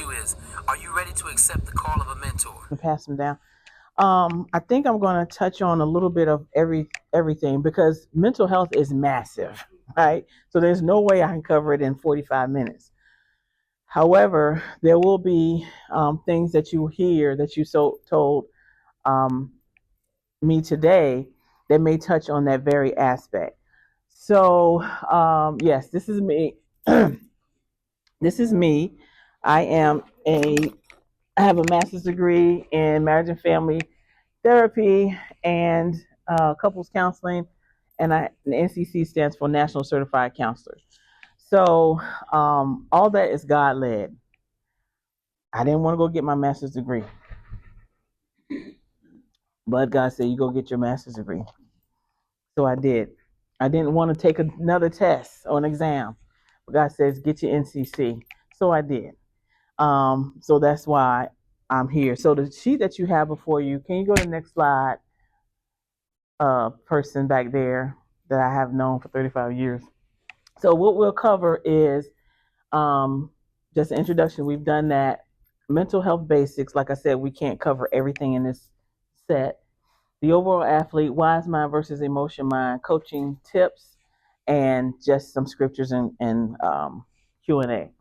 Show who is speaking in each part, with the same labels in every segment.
Speaker 1: issue is, are you ready to accept the call of a mentor?
Speaker 2: Pass them down. I think I'm going to touch on a little bit of everything because mental health is massive, right? So there's no way I can cover it in 45 minutes. However, there will be things that you hear that you told me today that may touch on that very aspect. So yes, this is me. This is me. I have a master's degree in marriage and family therapy and couples counseling, and the NCC stands for National Certified Counselor. So all that is God led. I didn't want to go get my master's degree, but God said, "You go get your master's degree." So I did. I didn't want to take another test or an exam, but God says, "Get your NCC." So I did. So that's why I'm here. So the sheet that you have before you, can you go to the next slide? Person back there that I have known for 35 years. So what we'll cover is just an introduction. We've done that. Mental health basics. Like I said, we can't cover everything in this set. The overall athlete, wise mind versus emotion mind, coaching tips, and just some scriptures and Q&A.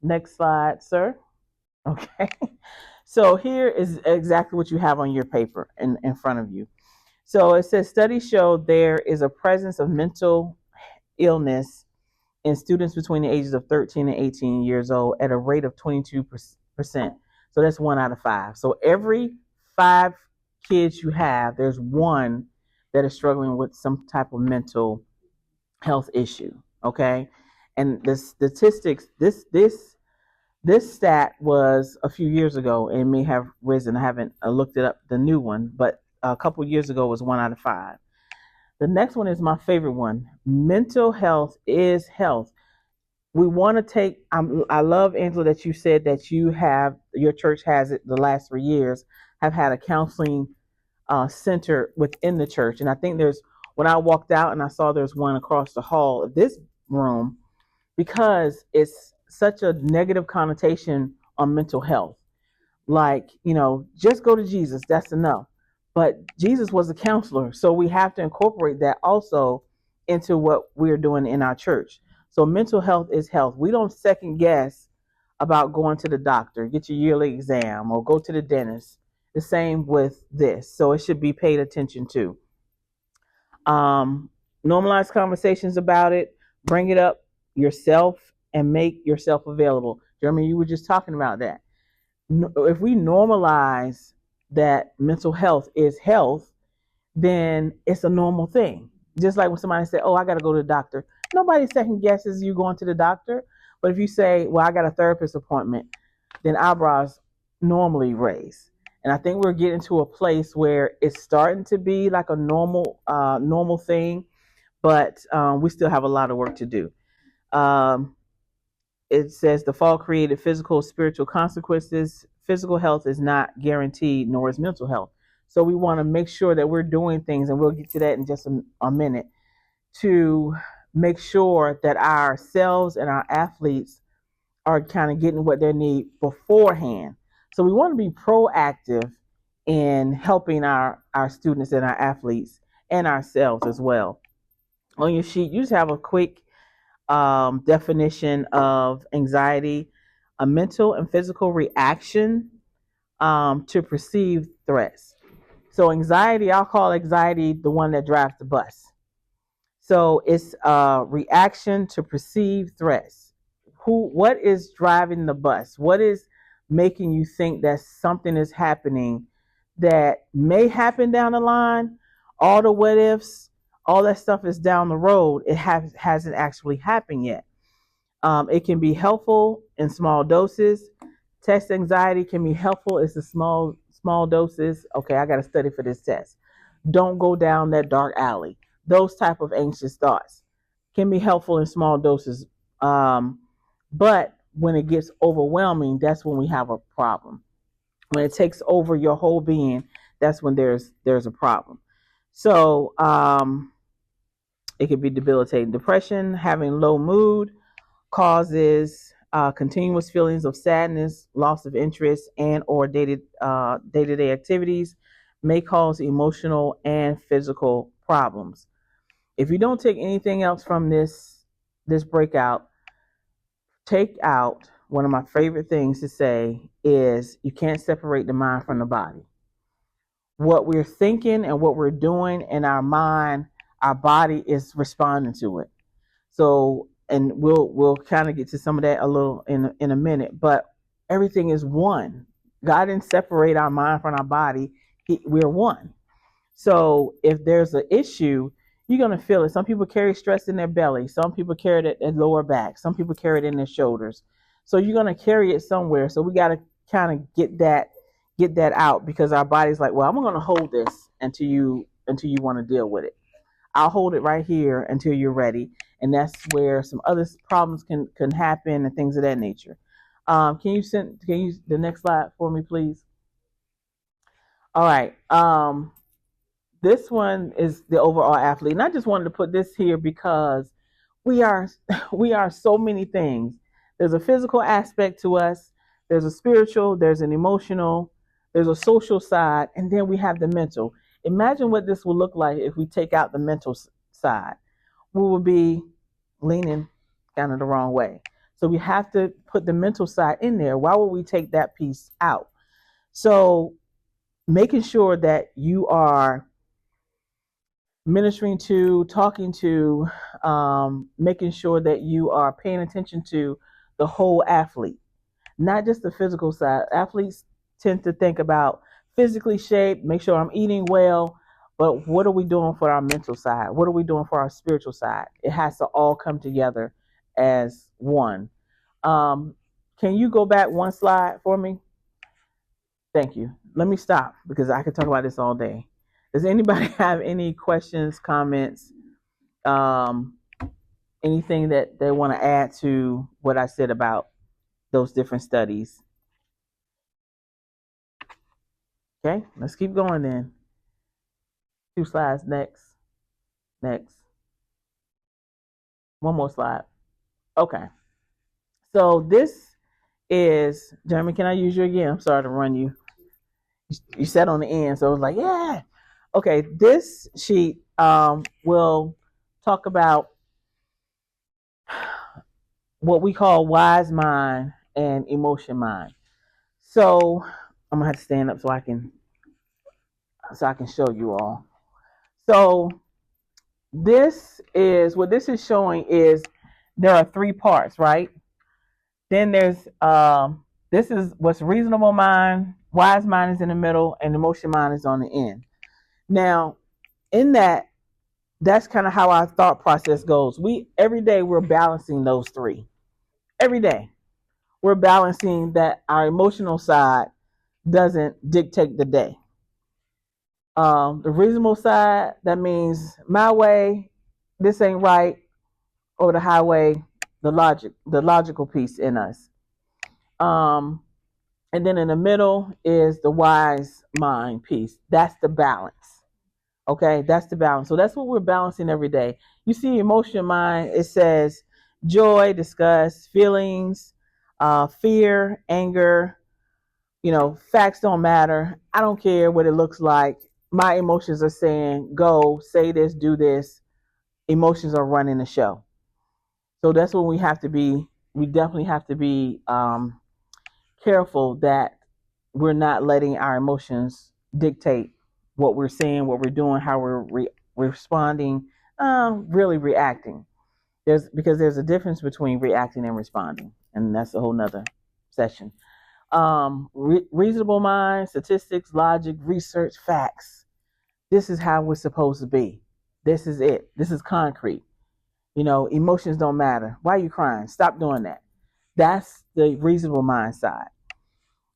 Speaker 2: Next slide, sir. Okay. So here is exactly what you have on your paper in front of you. So it says studies show there is a presence of mental illness in students between the ages of 13 and 18 years old at a rate of 22%. So that's 1 out of 5. So every 5 kids you have, there's one that is struggling with some type of mental health issue. Okay. And the statistics, this stat was a few years ago and may have risen. I haven't looked it up, the new one, but a couple years ago was 1 out of 5. The next one is my favorite one. Mental health is health. We want to take, I love, Angela, that you said that your church has it the last 3 years, have had a counseling center within the church. And I think when I walked out and I saw there's one across the hall of this room, because it's such a negative connotation on mental health. Like, just go to Jesus, that's enough. But Jesus was a counselor, so we have to incorporate that also into what we're doing in our church. So mental health is health. We don't second guess about going to the doctor, get your yearly exam, or go to the dentist. The same with this. So it should be paid attention to. Normalize conversations about it, bring it up yourself, and make yourself available. Jeremy, you were just talking about that. If we normalize that mental health is health, then it's a normal thing. Just like when somebody said, "Oh, I got to go to the doctor." Nobody second guesses you going to the doctor. But if you say, "Well, I got a therapist appointment," then eyebrows normally raise. And I think we're getting to a place where it's starting to be like a normal thing, but we still have a lot of work to do. It says the fall created physical, spiritual consequences. Physical health is not guaranteed, nor is mental health. So we want to make sure that we're doing things, and we'll get to that in just a minute, to make sure that ourselves and our athletes are kind of getting what they need beforehand. So we want to be proactive in helping our students and our athletes and ourselves as well. On your sheet, you just have a quick definition of anxiety: a mental and physical reaction to perceived threats. So anxiety, I'll call anxiety the one that drives the bus. So it's a reaction to perceived threats. What is driving the bus? What is making you think that something is happening that may happen down the line? All the what ifs, all that stuff is down the road. It hasn't actually happened yet. It can be helpful in small doses. Test anxiety can be helpful. It's a small doses. Okay, I got to study for this test. Don't go down that dark alley. Those type of anxious thoughts can be helpful in small doses. But when it gets overwhelming, that's when we have a problem. When it takes over your whole being, that's when there's a problem. So it could be debilitating. Depression, having low mood, causes continuous feelings of sadness, loss of interest, and or day-to-day activities may cause emotional and physical problems. If you don't take anything else from this breakout, take out one of my favorite things to say is you can't separate the mind from the body. What we're thinking and what we're doing in our mind, our body is responding to it. So, and we'll kind of get to some of that a little in a minute, but everything is one. God didn't separate our mind from our body. We're one. So if there's an issue, you're going to feel it. Some people carry stress in their belly. Some people carry it at their lower back. Some people carry it in their shoulders. So you're going to carry it somewhere. So we got to kind of get that out, because our body's like, well, I'm going to hold this until you want to deal with it. I'll hold it right here until you're ready. And that's where some other problems can happen and things of that nature. Can you the next slide for me, please? All right. This one is the overall athlete. And I just wanted to put this here because we are so many things. There's a physical aspect to us. There's a spiritual, there's an emotional, there's a social side, and then we have the mental. Imagine what this will look like if we take out the mental side. We will be leaning kind of the wrong way. So we have to put the mental side in there. Why would we take that piece out? So making sure that you are ministering to, talking to, making sure that you are paying attention to the whole athlete, not just the physical side. Athletes tend to think about physically shaped, make sure I'm eating well, but what are we doing for our mental side? What are we doing for our spiritual side? It has to all come together as one. Can you go back one slide for me? Thank you. Let me stop because I could talk about this all day. Does anybody have any questions, comments, anything that they want to add to what I said about those different studies? Okay, let's keep going then. 2 slides next. One more slide. Okay. So this is, Jeremy, can I use you again? I'm sorry to run you. You sat on the end, so I was like, yeah. Okay, this sheet will talk about what we call wise mind and emotion mind. So I'm gonna have to stand up so I can show you all. So this is what this is showing is there are 3 parts, right? Then there's this is what's reasonable mind, wise mind is in the middle, and emotion mind is on the end. Now, in that's kind of how our thought process goes. Every day we're balancing those 3. Every day we're balancing that our emotional side doesn't dictate the day. The reasonable side, that means my way, this ain't right, or the highway, the logical piece in us. And then in the middle is the wise mind piece. That's the balance. Okay, that's the balance. So that's what we're balancing every day. You see emotion mind, it says joy, disgust, feelings, fear, anger, facts don't matter. I don't care what it looks like. My emotions are saying, go, say this, do this. Emotions are running the show. So that's when we definitely have to be careful that we're not letting our emotions dictate what we're saying, what we're doing, how we're responding, really reacting. Because there's a difference between reacting and responding, and that's a whole nother session. Reasonable mind, statistics, logic, research, facts. This is how we're supposed to be. This is it. This is concrete. Emotions don't matter. Why are you crying? Stop doing that. That's the reasonable mind side.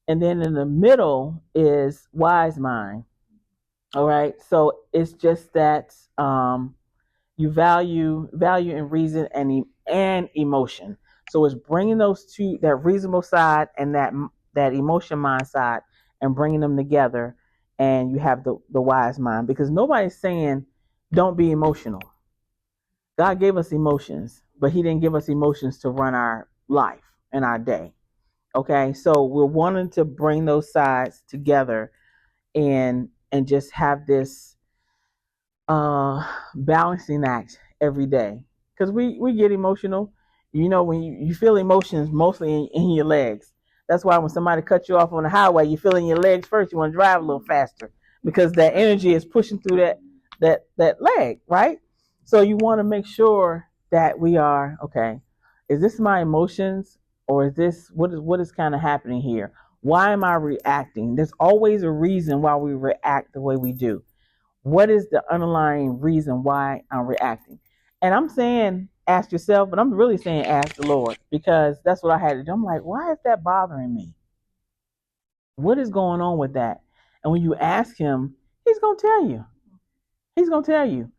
Speaker 2: And then in the middle is wise mind. All right. So it's just that you value and reason and emotion. So it's bringing those two, that reasonable side and that emotion mind side, and bringing them together, and you have the wise mind. Because nobody's saying don't be emotional. God gave us emotions, but He didn't give us emotions to run our life in our day. Okay, so we're wanting to bring those sides together and just have this balancing act every day, because we get emotional. When you feel emotions mostly in your legs. That's why when somebody cuts you off on the highway, you feel in your legs first. You want to drive a little faster because that energy is pushing through that leg, right? So you want to make sure that we are okay. Is this my emotions, or is this what is kind of happening here? Why am I reacting? There's always a reason why we react the way we do. What is the underlying reason why I'm reacting? And I'm saying ask yourself, but I'm really saying ask the Lord, because that's what I had to do. I'm like, why is that bothering me? What is going on with that? And when you ask him, he's going to tell you. He's going to tell you.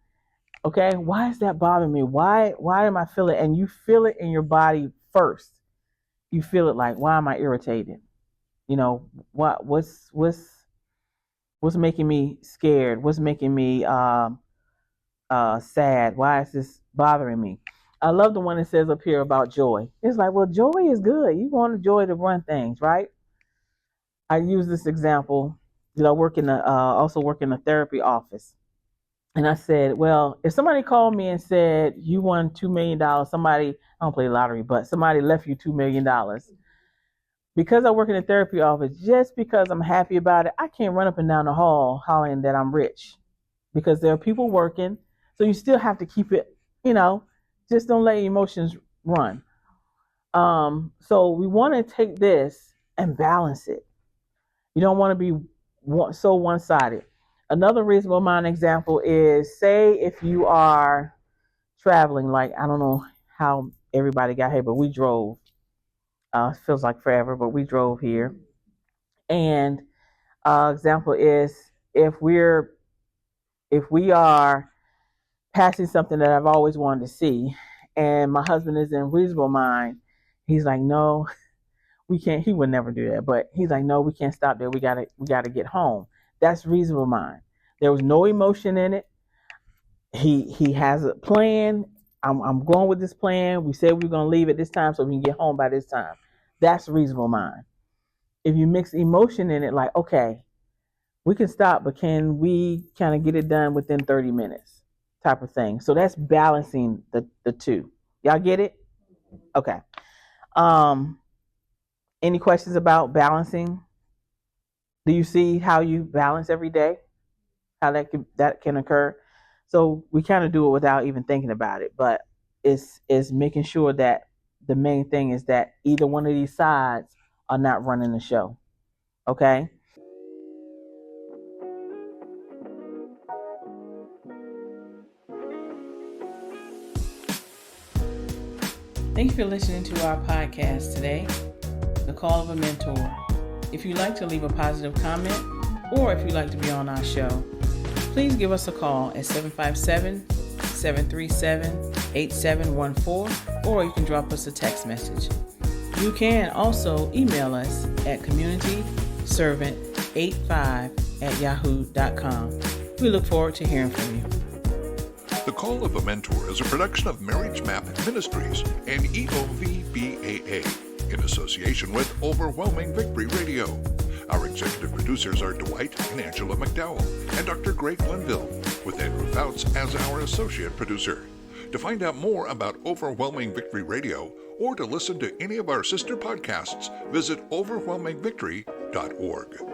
Speaker 2: Okay, why is that bothering me? Why am I feeling? And you feel it in your body first. You feel it like, why am I irritated? What's making me scared? What's making me sad? Why is this bothering me? I love the one that says up here about joy. It's like, well, joy is good. You want joy to run things, right? I use this example. I also work in a therapy office. And I said, well, if somebody called me and said, you won $2 million, I don't play lottery, but somebody left you $2 million. Because I work in a therapy office, just because I'm happy about it, I can't run up and down the hall hollering that I'm rich, because there are people working. So you still have to keep it, just don't let emotions run. So we want to take this and balance it. You don't want to be so one-sided. Another reasonable mind example is, say if you are traveling, like, I don't know how everybody got here, but we drove. It feels like forever, but we drove here. And example is, if we are passing something that I've always wanted to see, and my husband is in reasonable mind, he's like, no, we can't. He would never do that, but he's like, no, we can't stop there. We gotta get home. That's reasonable mind. There was no emotion in it. He has a plan. I'm going with this plan. We said we were going to leave at this time so we can get home by this time. That's reasonable mind. If you mix emotion in it, like, okay, we can stop, but can we kind of get it done within 30 minutes type of thing? So that's balancing the two. Y'all get it? Okay. Any questions about balancing? Do you see how you balance every day? How that can occur? So we kind of do it without even thinking about it, but it's making sure that the main thing is that either one of these sides are not running the show. Okay? Thank you for listening to our podcast today, The Call of a Mentor. If you'd like to leave a positive comment, or if you'd like to be on our show, please give us a call at 757-737-8714, or you can drop us a text message. You can also email us at communityservant85@yahoo.com. We look forward to hearing from you.
Speaker 3: The Call of a Mentor is a production of Marriage Mapp Ministries and EOVBAA in association with Overwhelming Victory Radio. Our executive producers are Dwight and Angela McDowell and Dr. Greg Glenville, with Andrew Fouts as our associate producer. To find out more about Overwhelming Victory Radio or to listen to any of our sister podcasts, visit overwhelmingvictory.org.